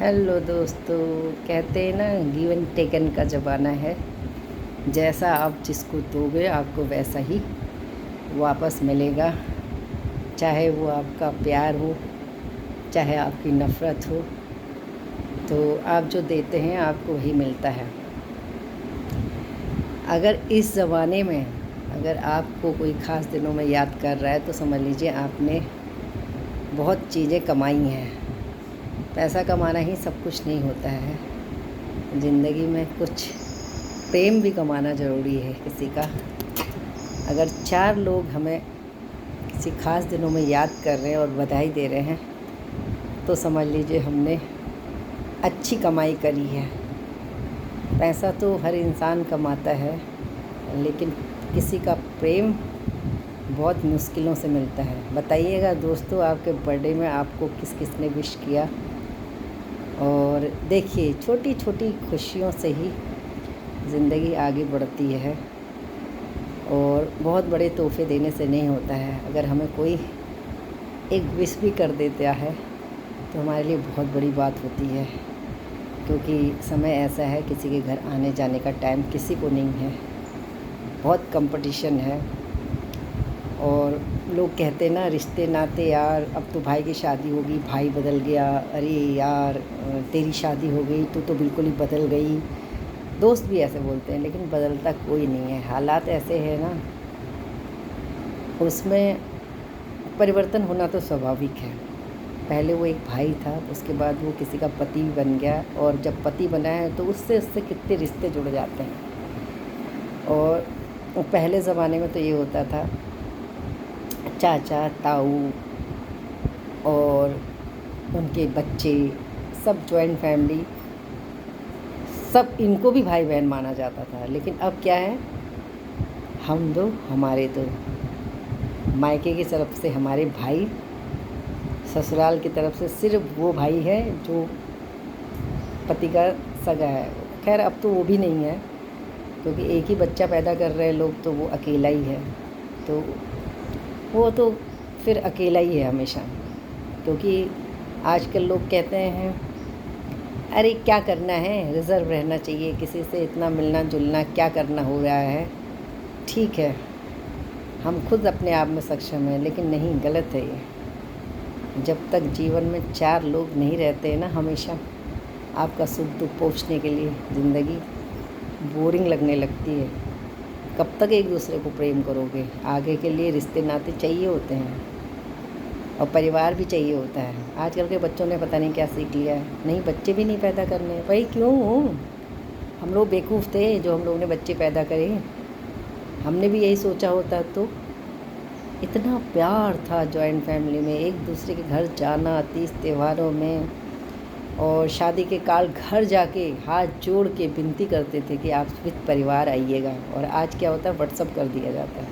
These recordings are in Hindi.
हेलो दोस्तों। कहते हैं ना, गिवन टेकन का ज़माना है। जैसा आप जिसको दोगे आपको वैसा ही वापस मिलेगा। चाहे वो आपका प्यार हो, चाहे आपकी नफ़रत हो, तो आप जो देते हैं आपको वही मिलता है। अगर इस ज़माने में अगर आपको कोई ख़ास दिनों में याद कर रहा है तो समझ लीजिए आपने बहुत चीज़ें कमाई हैं। पैसा कमाना ही सब कुछ नहीं होता है। ज़िंदगी में कुछ प्रेम भी कमाना ज़रूरी है किसी का। अगर 4 लोग हमें किसी ख़ास दिनों में याद कर रहे हैं और बधाई दे रहे हैं तो समझ लीजिए हमने अच्छी कमाई करी है। पैसा तो हर इंसान कमाता है, लेकिन किसी का प्रेम बहुत मुश्किलों से मिलता है। बताइएगा दोस्तों, आपके बर्थडे में आपको किस किस ने विश किया। और देखिए, छोटी छोटी खुशियों से ही ज़िंदगी आगे बढ़ती है और बहुत बड़े तोहफे देने से नहीं होता है। अगर हमें कोई एक विश भी कर देता है तो हमारे लिए बहुत बड़ी बात होती है, क्योंकि समय ऐसा है, किसी के घर आने जाने का टाइम किसी को नहीं है। बहुत कंपटीशन है और लोग कहते हैं ना, रिश्ते नाते यार, अब तो भाई की शादी होगी, भाई बदल गया, अरे यार तेरी शादी हो गई तो बिल्कुल ही बदल गई। दोस्त भी ऐसे बोलते हैं, लेकिन बदलता कोई नहीं है। हालात ऐसे हैं ना, उसमें परिवर्तन होना तो स्वाभाविक है। पहले वो एक भाई था, उसके बाद वो किसी का पति बन गया, और जब पति बना है तो उससे कितने रिश्ते जुड़ जाते हैं। और पहले ज़माने में तो ये होता था, चाचा ताऊ और उनके बच्चे, सब जॉइंट फैमिली, सब इनको भी भाई बहन माना जाता था। लेकिन अब क्या है, हम दो हमारे दो। मायके की तरफ से हमारे भाई, ससुराल की तरफ से सिर्फ वो भाई है जो पति का सगा है। खैर अब तो वो भी नहीं है, क्योंकि एक ही बच्चा पैदा कर रहे हैं लोग, तो वो अकेला ही है। तो वो तो फिर अकेला ही है हमेशा। क्योंकि आजकल लोग कहते हैं, अरे क्या करना है, रिज़र्व रहना चाहिए, किसी से इतना मिलना जुलना क्या करना हो रहा है। ठीक है, हम खुद अपने आप में सक्षम हैं, लेकिन नहीं, गलत है ये। जब तक जीवन में 4 लोग नहीं रहते हैं ना, हमेशा आपका सुख दुख पहुँचने के लिए ज़िंदगी बोरिंग लगने लगती है। कब तक एक दूसरे को प्रेम करोगे। आगे के लिए रिश्ते नाते चाहिए होते हैं और परिवार भी चाहिए होता है। आजकल के बच्चों ने पता नहीं क्या सीख लिया है, नहीं बच्चे भी नहीं पैदा करने। भाई क्यों? हम लोग बेवकूफ़ थे जो हम लोगों ने बच्चे पैदा करे। हमने भी यही सोचा होता तो। इतना प्यार था जॉइंट फैमिली में, एक दूसरे के घर जाना, तीज त्योहारों में, और शादी के कार्ड घर जाके हाथ जोड़ के विनती करते थे कि आप विद परिवार आइएगा। और आज क्या होता है, व्हाट्सअप कर दिया जाता है।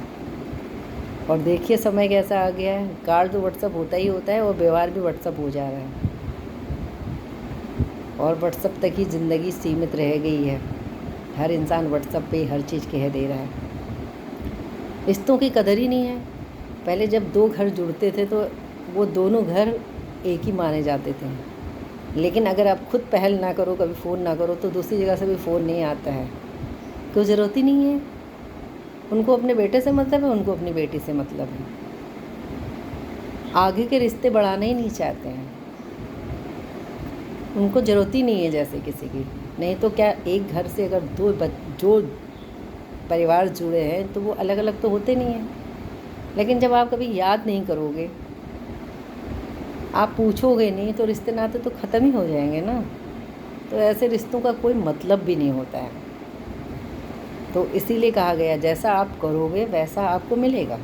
और देखिए समय कैसा आ गया है, कार्ड तो व्हाट्सअप होता ही होता है और व्यवहार भी व्हाट्सअप हो जा रहा है। और व्हाट्सअप तक ही ज़िंदगी सीमित रह गई है। हर इंसान व्हाट्सअप पे हर चीज़ कह दे रहा है। रिश्तों की कदर ही नहीं है। पहले जब 2 घर जुड़ते थे तो वो दोनों घर एक ही माने जाते थे। लेकिन अगर आप खुद पहल ना करो, कभी फ़ोन ना करो, तो दूसरी जगह से भी फ़ोन नहीं आता है। कोई ज़रूरत ही नहीं है। उनको अपने बेटे से मतलब है, उनको अपनी बेटी से मतलब है। आगे के रिश्ते बढ़ाना ही नहीं चाहते हैं। उनको ज़रूरत ही नहीं है जैसे किसी की। नहीं तो क्या, एक घर से अगर जो परिवार जुड़े हैं तो वो अलग अलग तो होते नहीं हैं। लेकिन जब आप कभी याद नहीं करोगे, आप पूछोगे नहीं, तो रिश्ते नाते तो ख़त्म ही हो जाएंगे ना। तो ऐसे रिश्तों का कोई मतलब भी नहीं होता है। तो इसीलिए कहा गया, जैसा आप करोगे वैसा आपको मिलेगा।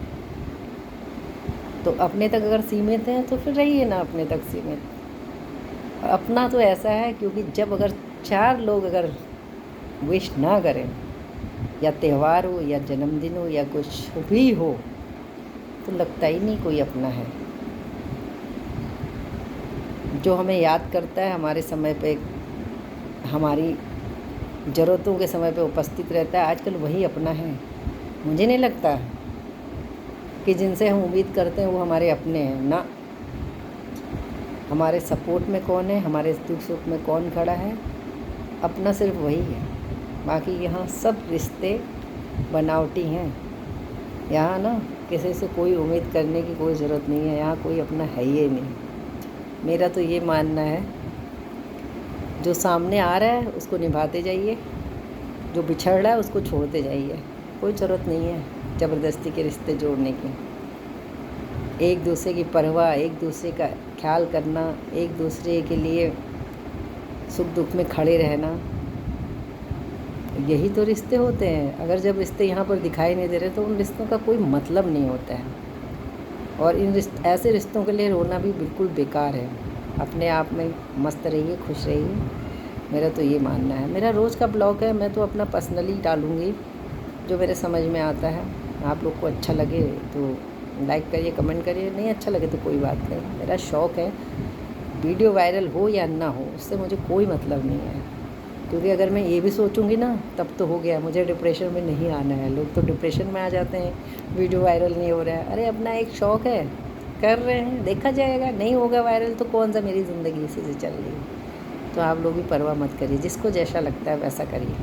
तो अपने तक अगर सीमित हैं तो फिर रहिए ना अपने तक सीमित। और अपना तो ऐसा है, क्योंकि जब अगर 4 लोग अगर विश ना करें, या त्यौहार हो या जन्मदिन हो या कुछ भी हो, तो लगता ही नहीं कोई अपना है। जो हमें याद करता है, हमारे समय पे, हमारी ज़रूरतों के समय पे उपस्थित रहता है, आजकल वही अपना है। मुझे नहीं लगता कि जिनसे हम उम्मीद करते हैं वो हमारे अपने हैं ना। हमारे सपोर्ट में कौन है, हमारे दुख सुख में कौन खड़ा है, अपना सिर्फ वही है। बाकी यहाँ सब रिश्ते बनावटी हैं। यहाँ ना किसी से कोई उम्मीद करने की कोई ज़रूरत नहीं है, यहाँ कोई अपना है ही नहीं। मेरा तो ये मानना है, जो सामने आ रहा है उसको निभाते जाइए, जो बिछड़ रहा है उसको छोड़ते जाइए। कोई ज़रूरत नहीं है ज़बरदस्ती के रिश्ते जोड़ने की। एक दूसरे की परवाह, एक दूसरे का ख्याल करना, एक दूसरे के लिए सुख दुख में खड़े रहना, यही तो रिश्ते होते हैं। अगर जब रिश्ते यहाँ पर दिखाई नहीं दे रहे तो उन रिश्तों का कोई मतलब नहीं होता है। और ऐसे रिश्तों के लिए रोना भी बिल्कुल बेकार है। अपने आप में मस्त रहिए, खुश रहिए। मेरा तो ये मानना है। मेरा रोज़ का ब्लॉग है, मैं तो अपना पर्सनली डालूँगी जो मेरे समझ में आता है। आप लोग को अच्छा लगे तो लाइक करिए, कमेंट करिए, नहीं अच्छा लगे तो कोई बात नहीं। मेरा शौक़ है, वीडियो वायरल हो या ना हो उससे मुझे कोई मतलब नहीं है। क्योंकि अगर मैं ये भी सोचूंगी ना तब तो हो गया, मुझे डिप्रेशन में नहीं आना है। लोग तो डिप्रेशन में आ जाते हैं, वीडियो वायरल नहीं हो रहा है। अरे अपना एक शौक़ है, कर रहे हैं, देखा जाएगा। नहीं होगा वायरल तो कौन सा, मेरी ज़िंदगी इसी से चल रही है। तो आप लोग भी परवाह मत करिए, जिसको जैसा लगता है वैसा करिए।